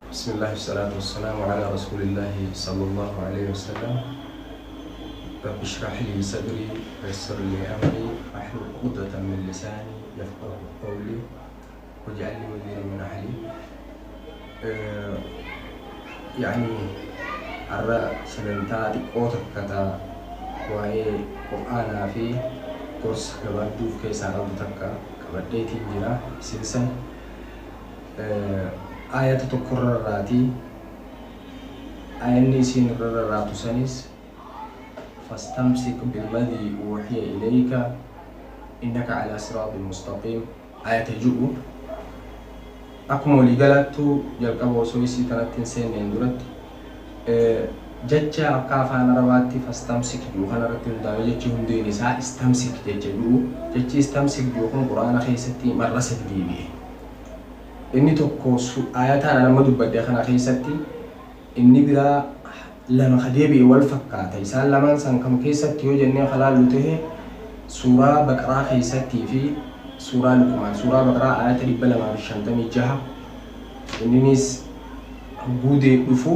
بسم الله والصلاة والسلام على رسول الله صلى الله عليه وسلم. رب اشرح لي صدري ويسر لي أمري واحلل عقدة من لساني يفقه قولي واجعل لي وزيرا من أهلي. يعني أرى سننتات قوتك كتا وهي قرآن في كورس كبردوف كيسا ربطك كبرديتي جرا سنسن آية تكرر راتي آية سين راتو سنس فاستمسك بالذي أوحي إليك إنك على صراط مستقيم. آية جوء أكمل قالتو جلقبو سويسي تنتين سين اندرت جتشا أكافان رواتي فاستمسك جوخنا رتين داوي جتشي هندي نساء استمسك جتشي استمسك جوخن قرآن خيستي مرسك ديبيه. inni tokko ayataan nama dubbadde kana keessatti inni biraa lama kadeebi wal fakkaata. Isaan lamaan san kam keessatti yoo jennee halaallu ta'e suuraa baqaraa keessatti fi suuraa luqmaan. Suuraa baqaraa ayata 256 inninis guudee dhufu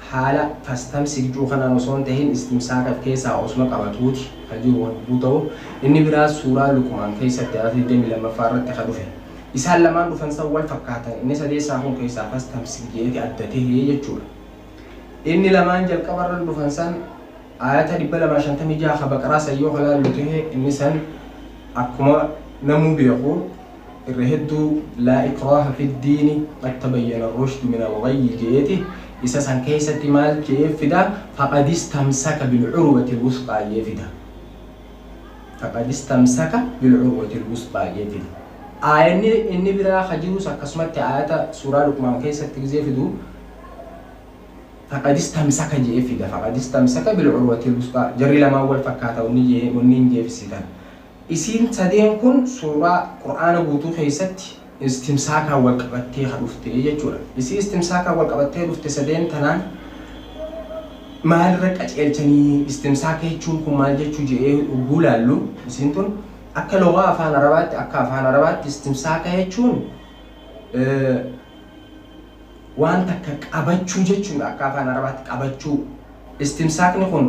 haala fastamsik juu kanaan osoo hin ta'in istimsaaka keessaa osuma qabatuuti kan jiru waan ta'u. Inni biraa suuraa luqmaan keessatti ayata 22 irratti kan dhufe. Isaan lamaan dhufan san wal fakkaatan. Inni sadeessaa kun keessaa fastamsik jedhee addatee jechuudha. Inni lamaan jalqabarra dhufan san ayata 256 baqaraa sayyoo halaallu ta'e inni san akkuma namuu beeku irra hedduu laa ikraaha fi ddiini qad tabayyana ar-rushdu min al-ghayyi jeeti. Isa san keessatti maal jee fida faqad istamsaka bil-urwati al-wusqaa jee fida. Faqad istamsaka bil-urwati al-wusqaa jee fida. Ayatni inni biraa khajirus akkasumatti ayata suuraa luqmaan keessatti gizee fidu faqad istamsaka jee fida. Faqad istamsaka bil-urwati al-wusqaa jarri lamaan wal fakkaata wanni jeefisitan. Isiin sadeen kun suuraa qur'aana guutuu keessatti istimsaakaan wal qabattee dhufte jechuudha. Isii istimsaakaan wal qabattee dhufte sadeen tanaan maalirra qaceelchanii istimsaaka jechuun kun maal jechuu jedhee guulaallu isiin tun akka lugha afaan arabaatti istimsaaka jechuun waan takka qabachuu jechuudha. Akka afaan arabaatti qabachuu. Istimsaakni kun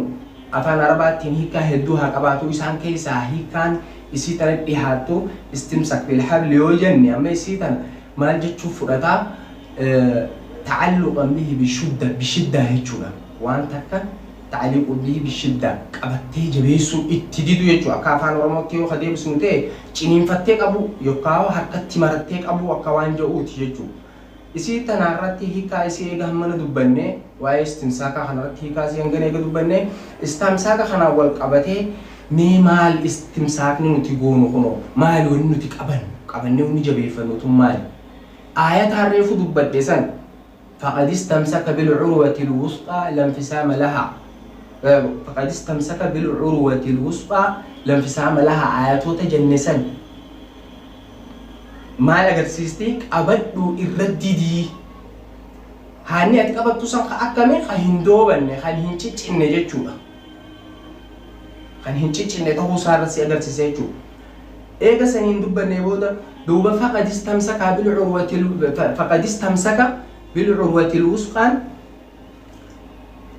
afaan arabaattiin hiikaa hedduu haa qabaatu. Isaan keessaa hiikaan isii tana dhihaattu istimsak bil habli yoo jenne amma isii tana maal jechuuf fudhataa ta'alluqan bihi bishiddaa jechuudha. Waan takka ta'alluqu bihi bishiddaa qabattee jabeessuu itti didu jechuudha. Akka afaan oromootti yoo adeemsinu ta'e ciniinfattee qabu yookaan harkatti marattee qabu akka waan jedhuuti jechuudha. Isii tanarratti hiikaa isii eega hammana dubbanne waa'ee istimsaakaa kanarratti hiikaa isii hangana eega dubbanne istimsaaka kanaan wal qabatee mee maal istimsaakni nuti goonu kunoo maal wanni nuti qabannee wanni jabeeffannutu maali? Ayataan reefu dubbadde san faqad istamsaka bil-urwati al-wusqaa la infisaama lahaa. Faqad istamsaka bil-urwati al-wusqaa la infisaama lahaa ayatoota jenne san maal agarsiisti? Qabadhu irra didii. Haanni ati qabattu san akkamii kan hin doobanne kan hin ciccinne jechuudha. Kan hin ciccinne ta'uu isaarratti agarsiisa jechuudha. Eega saniin dubbanne booda duuba faqad istamsaka bil-urwati al-wusqaan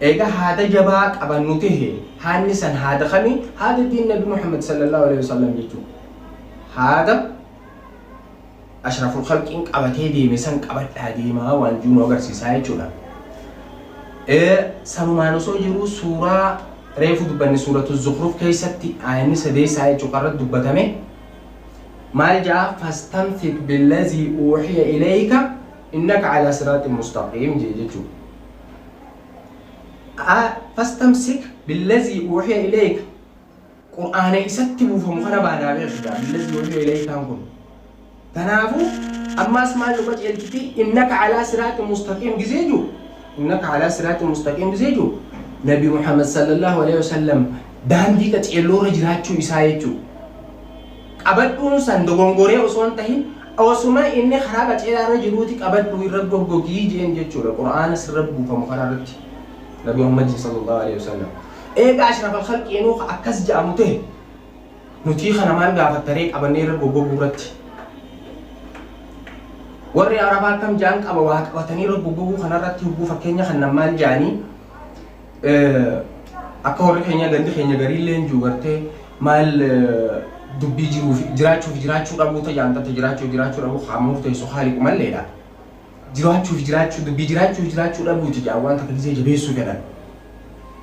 eega haada jabaa qabannu ta'e haanni san haada kamii? Haada diin Nabi Muhammad sallallahu alaihi wasallam jechuudha. Haada ashraful khalqiin qabatee deeme san qabadhaa deemaa waan jiru agarsiisaa jechuudha. Sanumaan osoo jiru suuraa reefu dubbanne suuratu Zukhruf keessatti ayatni sadeessaa jechuudha irratti dubbatame maal jaa fastamsik billazii uuhiya ilayka innaka calaa siraatin mustaqiim jechuudha. Fastamsik billazii uuhiya ilayka qur'aana isatti buufamu kana baanaa beekudha. Billazii uuhiya ilaykaan kun تنافو أماس ما لو بتجلتي إنك على صراط مستقيم جزيجو. إنك على صراط مستقيم جزيجو. نبي محمد صلى الله عليه وسلم دام دي كتيلو رجلاتشو إسايتشو. أبدو سندوغون غوري أصلا تهين أو سما إني خراب أتيلا رجلوتي أبدو يربو بوجي جين جتشو. القرآن سربو فمخررتي. نبي محمد صلى الله عليه وسلم. إيه أشرف الخلق إنه أكس جامته. نتيخ أنا ما نقاف الطريق أبني ربو بورتي. warri arabaa kam jaan qaba waa qabatanii roggoguu kanarratti hubuu fakkeenya kan namaan jaanii akka warri keenya gandi keenya gariillee hin juugartee maal dubbii jiraachuu dhabuu tajaantata jiraachuu dhabuu haamurte so haaliqu malleedha dubbii jiraachuu dhabuuti jaa waan takka gisee jabeessuu fedhan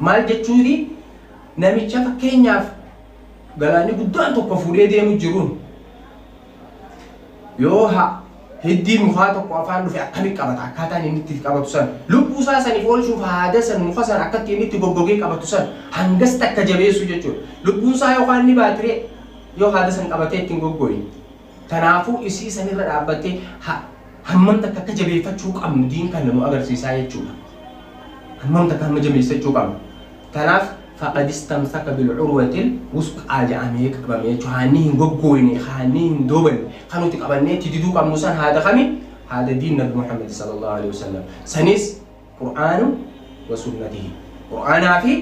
maal jechuuni namicha fakkeenyaaf galaanni guddaan tokko fuudhee deemu jiruun yoo hiddiin mukaa tokko afaan dhufe akkamii qabata akkaataan inni itti qabatu san lubbuu isaa saniif oolchuuf haada san muka san akkatti inni itti goggogee qabatu san hangas takka jabeessu jechuudha lubbuun isaa yookaan ni baatiree yoo haada san qabatee ittiin goggoyi kanaafuu isii sanirra dhaabbattee hammam takka akka jabeeffachuu qabnu diin kan nu agarsiisaa jechuudha hammam takka hamma jabeessachuu qabnu kanaaf فقد استمسك بالعروة الوثقى جامعك بميت هانين غوغويني هانين دوبن كانوا تقبلني تديدو كموسان هذا خمي هذا دين نبي محمد صلى الله عليه وسلم سنس قرآن وسنته قرآن في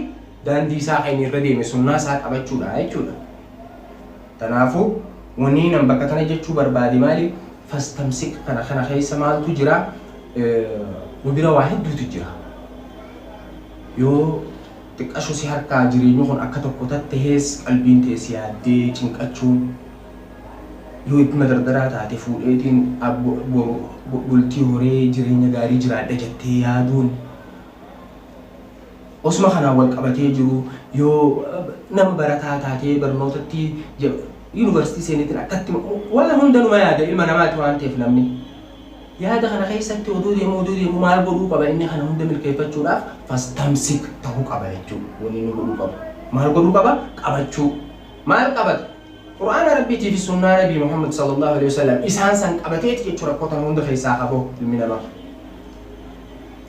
دان دي ساقين الردي من سنة ساق أبتشونا أيتشونا تنافو ونينا بكتنا جتشو بربادي مالي فاستمسك خنا خيس مال تجرا وبرا واحد دو تجرا يو xiqqashu si harkaa jireenyu kun akka tokko tattees qalbiin teessi yaaddee cinqachuun yoo itti madardaraa taate fuudheetiin bultii horee jireenya gaarii jiraadha jettee yaaduun osuma kanaan wal qabatee jiru yoo nama barataa taatee barnootatti yuunivarsiitii seeniitiin akkatti wala hundanuma yaada ilma namaati waan ta'eef namni yaada kana keessatti oduu deemu maal godhuu qaba inni kana hunda milkeeffachuudhaaf fastamsik ta'uu qaba jechuudha wanni nu godhuu qaba maal godhuu qaba qabachuu maal qabata qur'aana rabbiitii fi sunnaa nabii muhammad sallallahu alaihi wasallam isaan san qabateeti jechuudha rakkoota hunda keessaa qabu ilmi namaa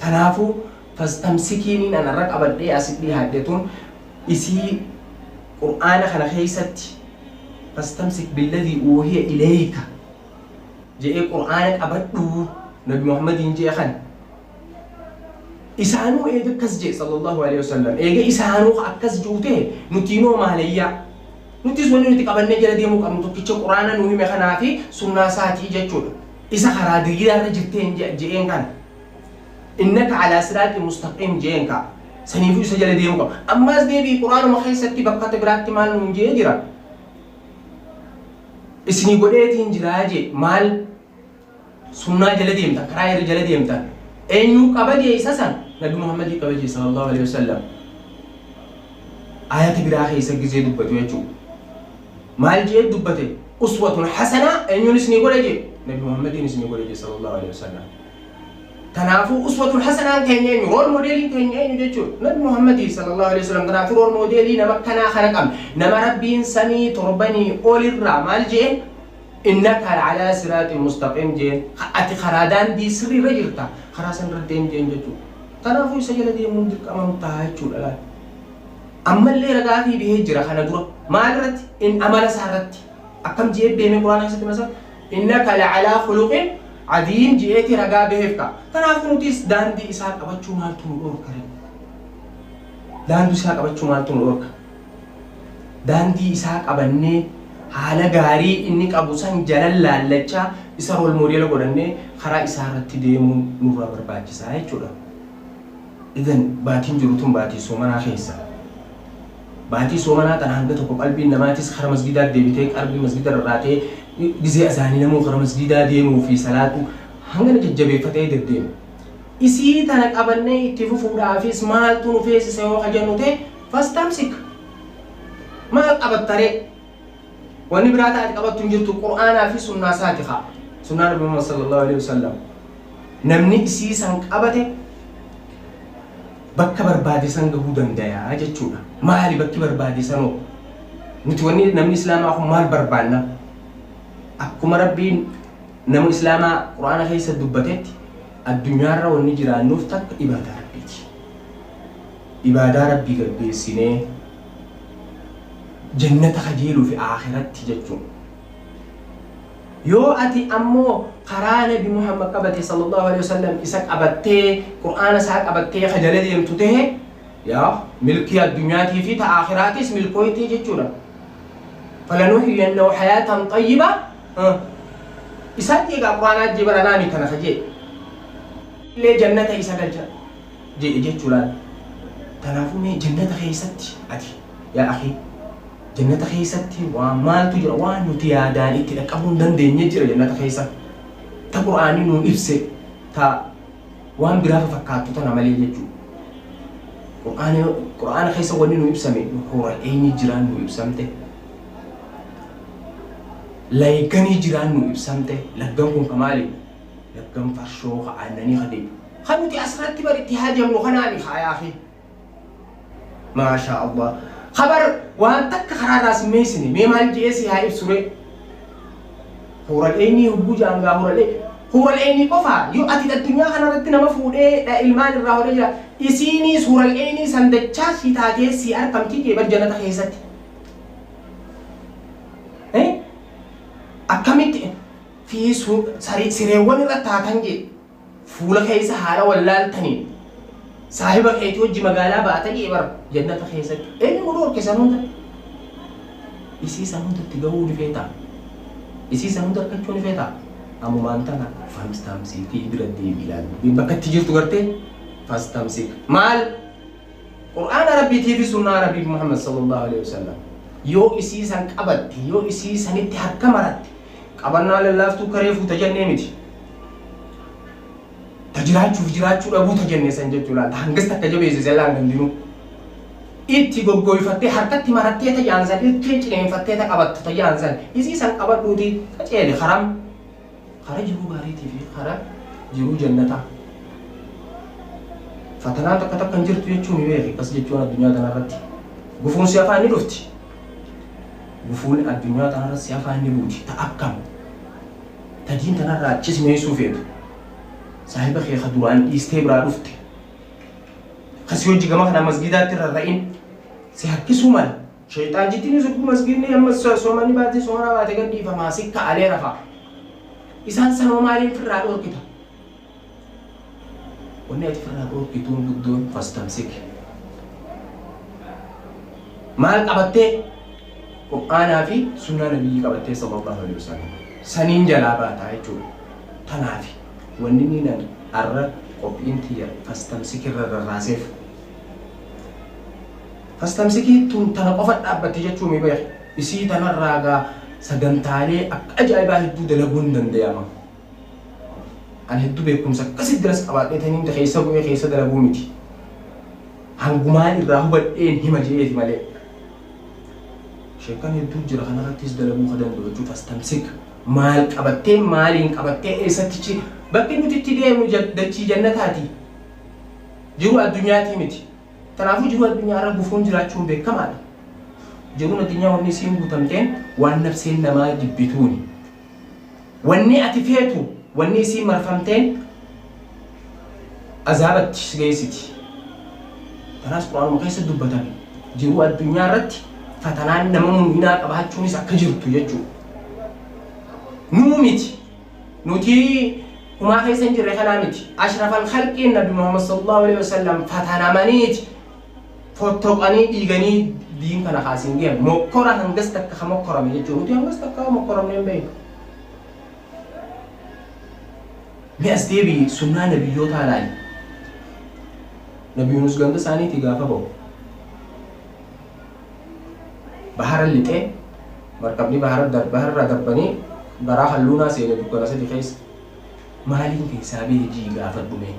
kanaafuu fastamsikiin anarra qabadhee asitti dhiyaadhetuun isii qur'aana kana keessatti fastamsik billadhii uuhiya ilayka جاء القرآن أبدو نبي محمد ينجي خان إسانو إيه كسجي صلى الله عليه وسلم إيه إسانو أكس جوته نتينو ماليا نتيس وني نتي قبل نجلا ديمو كم تكيش القرآن نوي مخنا في سنة ساتي جتشول إسا خرادي دار جتين جين كان إنك على صراط مستقيم جين كا سنيفو سجلا ديمو كم أما زدي القرآن مخيستي بقى تبرات مال نجي جرا إسني قدرتي إنجراجي مال سنة جلدي يمتى كراير جلدي يمتى أينو كبدي إساسا نبي محمد كبدي صلى الله عليه وسلم آيات براخي سجزي دبته يجوا مال جيد دبته أسوة حسنة أينو نسني قدرتي نبي محمد نسني قدرتي صلى الله عليه وسلم تنافو أسوة حسنة كأني رول موديلي كأني يجوا نبي محمد صلى الله عليه وسلم تنافو رول موديلي نما كنا خنقم نما ربي سمي تربني أول الرمال جين إنك على صراط مستقيم جين أتي خرادان دي سري رجلتا خراسان ردين جين جتو تنافو سجل دي مندك أمام تاجو الآن أما اللي رقافي به جرا خنا درا ما رت إن أمل سهرت أكم جيب بين القرآن هسه مثلا إنك على خلق عظيم جيتي رقا بهفكا تنافو نتيس دان دي إسحاق أبتشو مالتون الأورك دان دي إسحاق أبتشو مالتون الأورك دان دي إسحاق أبني haala gaarii inni qabu san jalan laallachaa isa rol moodela godhannee karaa isaa irratti deemuun nurraa barbaachisaa jechuudha. Idan baatiin jirutuun baatii soomanaa keessa. Baatii soomanaa tan hanga tokko qalbiin namaatis karaa masgidaa deebitee qalbii masgida irraa ta'ee gizee azaanii namuu karaa masgidaa deemuu fi salaatu hanga jajjabeeffatee deddeemu. Isii tana qabannee itti fufuudhaafis maaltu nu feesisa yoo kajannu ta'e fastamsik. Maal qabattaree وأني براتا أتقبضت نجرت القرآن في سنة ساتخة سنة نبي محمد صلى الله عليه وسلم نمني إسيسان قبته بكبر بربادي سان جهودن دايا أجتشونا مالي بكبر بربادي سانو نتوني نمني إسلام أخو مال بربانا أكو مربين نمو إسلام قرآن خيس الدبتت الدنيا را ونجرا نفتك إبادة ربيك إبادة ربي قلبي سنة جنة خجيل في آخرة تجتون يو أتي أمو قرآن بمحمد قبتي صلى الله عليه وسلم إساك أبتي قرآن ساك أبتي خجالة يمتوته يا ملكي الدنيا في آخراتي اسم الكويتي جتون فلنحيينه حياة طيبة إسات يجا قرآن جبر نامي كنا خجي ليه جنة إسا قلجا جي جولان تنافوني جنة خيستي أتي يا أخي جنة خيستي ومال تجر وان نتيادان إتلقبون دندين يجر جنة خيست تا قرآني نو إبسي تا وان برافة فكاتو تناملي يجو قرآن خيسا وني نو إبسامي نحورا إيني جران نو إبسامته لايكني جران نو إبسامته لقمكم كمالي لقم فرشوخ عناني خديب خنوتي أسرتي بر اتحاد يمنو خنامي يا أخي ما شاء الله خبر وان تك خرار راس ميسني ميمال جيسي هاي بسوري حورا الإيني هبو جانغا حورا الإيني هو العيني قفا يو أتي الدنيا خنا رتنا مفهود لا إلمان الرهول جرا يسيني سورة العيني سندتشا في تاجي سيار كم تيجي برجنة خيست إيه أكملت في سريوان الرتاتنجي فولا خيسة هارا ولا التاني صاحب خيتي وجه مقالة باتجي بر جنة خيست إيه مرور كسرون ده يسي سرون ده تجاوب فيتا يسي سرون ده كتشون فيتا أمو مانتنا فاستمسك إدردي بلاد بكت تجير تقرتي فاستمسك مال قرآن ربي تي في سنة ربي محمد صلى الله عليه وسلم يو إسيسان قبض يو إسيسان اتحكمرت قبلنا لله فتو كريفو تجني متي تجراتشو أبو تجني سنجد جلال تهنجستك جبه زلان غندينو إتي غوغوي فتي حركتي مرتي تجانزل إتي چلين فتي تقبض تجانزل إسيسان قبض دودي كچيلي خرام خرج جرو باريتي في خرج جرو جنة فتنا تكتا كنجرت يجوني وياك بس جتونا الدنيا تنارتي غفون سيافاني رفتي غفون الدنيا تنارت سيافاني روتي تأكم تدين تنارت جسمي يسوفيد صاحب خي خدوان يستبرا رفتي خسيو جيغا مخنا مسجدات الرئين سيحكسو مال شيطان جتيني سكو مسجدني أما سوماني باتي سومانا باتي قدي فماسك كالي رفا إسان سنو مالين في الرابور كتا ونأتي في الرابور كتون بدون فاستمسك مال قبطة قرآن في سنة نبي قبطة صلى الله عليه وسلم سنين جلابات هايجو تنافي وننين أرى قبين تيا فاستمسك الراسف فاستمسكي تنقفت أبتي جتشو مبيخ إسي تنراغا sagantaalee akka ajaa'ibaa hedduu dalaguun danda'ama. Ani hedduu beekumsa akkasii diras qabaadhee taniin keessa bu'ee keessa dalaguu miti. Hangumaan irraa hubadheen hima jeeti malee. Sheekan hedduu jira kanarrattis dalaguu kan danda'u jechuudha. Fastamsik maal qabattee maaliin qabattee eessattichi bakki nuti itti deemu dachii jannataati. Jiru addunyaati miti. Kanaafuu jiru addunyaarra gufuun jiraachuun beekamaadha. جرون الدنيا واني سين بوتمتين وان نفسين نما جبتوني واني اتفيتو واني سين مرفمتين أذابت سجيستي تناس قرآن مقيس الدبتان جرو الدنيا رت فتنان نمو مينات أبهات شوني سكجرتو يجو نوميتي نوتي وما خيسن جري خلامتي أشرف الخلق النبي محمد صلى الله عليه وسلم فتنا منيتي فتوقني إيغاني دين كنا خاسين جيم مكورا هنجستك كمكورا ميجي جوتي هنجستك كمكورا منين بين مئة ديبي سنة نبي يوتا لاي نبي يونس جند ساني تيجا فبو بحر اللي تي مركبني بحر ردبني براح اللونا سيني بكرة سدي خيس مالين في سابي جي غافر بمي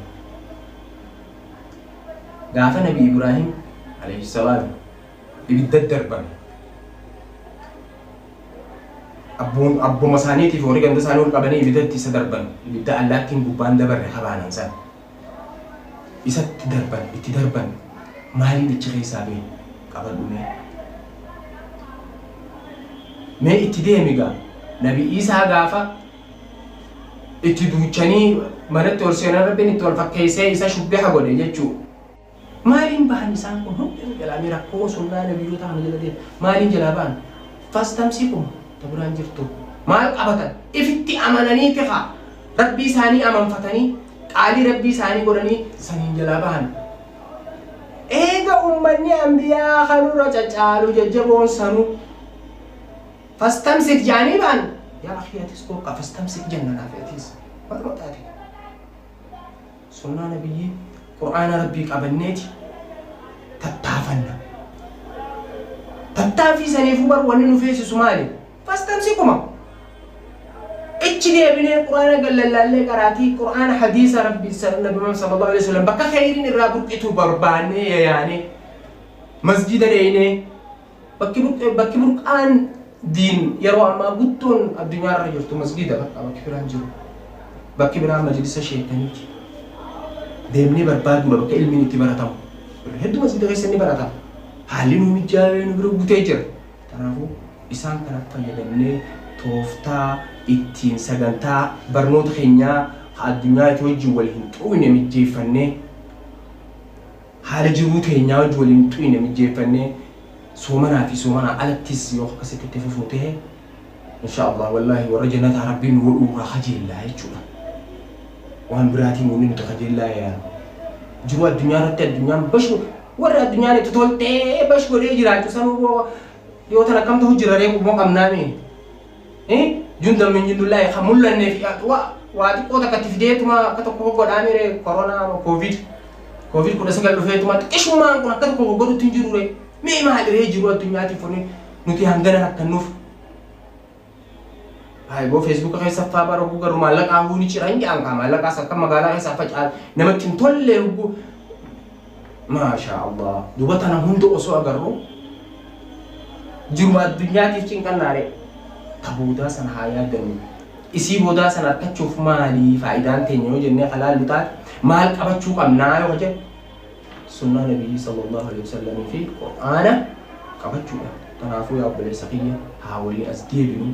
غافر نبي إبراهيم عليه السلام ibidda darban abbo masaaniitiif horii ganda isaanii ol qabanii ibiddatti isa darban ibidda allaattiin gubbaan dabarre habaanan san isatti darban itti darban maaliin ichi keessaa bee qabadhume mee itti deemigaa nabi Isaa gaafa itti duuchanii manatti ol seenan rabbiin itti ol fakkeessee isa shubbiha godhe jechuu مالين بان إنسان كن هم جلامي ركوس ولا نبيو تام جلادين مالين جلابان فاستمسكوا تبران جرتو مال أبدا إفتي أمانني تخا ربي ساني أمان فتني قالي ربي ساني قرني ساني جلابان إيجا أمني أنبياء خلو رجالو ججبون سانو فاستمسك جانبان يا أخي أتسكو فاستمسك جنة فأتيس ما تاتي سنة نبي قرآن ربك أبنيتي تتافنا تتافي سنيفور وننو فيس سومالي فاستمسكما اتشني ابني قرآن قال لله قراتي قرآن حديث ربي النبي صلى الله عليه وسلم بك خيرين الرابط كتو برباني يعني مسجد ديني بكي برقان دين يرو أما قلتون الدنيا رجلتو مسجد بكي بران جرو بكي بران مجلس الشيطاني ديمني برباد بكي علمي نتبرتم هدو مسجد غيسني برتم حالي نومي جاوي نبرو بتيجر تنافو إسان كانت فيدني توفتا ittiin sagantaa barnoota keenyaa addunyaatti wajjin waliin xu'ine mijjeeffannee haala jiruu keenyaa wajjin waliin xu'ine mijjeeffannee soomanaa fi soomanaa alattis yoo akkasitti itti fufuu ta'e inshaallah wallaahi warra jannata rabbiin wadhuuraa kajeellaa jechuudha waan biraatiin wanni nuti kajeellaa jiru addunyaa irratti addunyaan bashu warra addunyaan itti toltee bash godhee jiraachuu sanuu yoo tana kamta hojjiraree qubmoo qabnaami جند من جند الله خمولا في وادي قوتا كتفديت ما كتكو قد عامر كورونا كوفيد كنا سنقل فيت ما تكشوا ما كنا كتكو قدو تنجروا لي مي ما هل ريجروا الدنيا تفوني نتي هندنا حتى النوف هاي بو فيسبوك خي صفا بارو غرو مالك اهوني چرانجي ان مالك اسا كما غالا خي صفا قال نمتين تولي ما شاء الله دوبتنا هندو اسو اغرو جرما الدنيا تفين كناري كبودا سن حياة دني إسي بودا سن أركتشوف مالي فائدان تنيو جنة حلال لطار مال كبتشوف أمناي وجه سنة النبي صلى الله عليه وسلم في القرآن كبتشوف تنافو يا أبو السقية حاولي أزديبني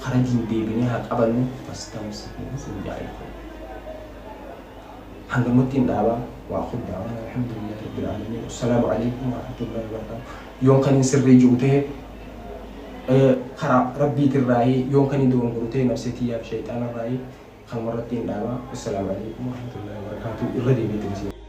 خرجين ديبني هاك أبنو فاستمسكوا سنجايكم هنغمتين دعوة وأخذ دعوة الحمد لله رب العالمين والسلام عليكم ورحمة الله وبركاته يوم كان ينسر جوته خراب ربي تراي يوم كان يدور قروتين نفسيتي يا شيطان الراي خل مرتين دعوة والسلام عليكم ورحمة الله وبركاته الردي بيتنسي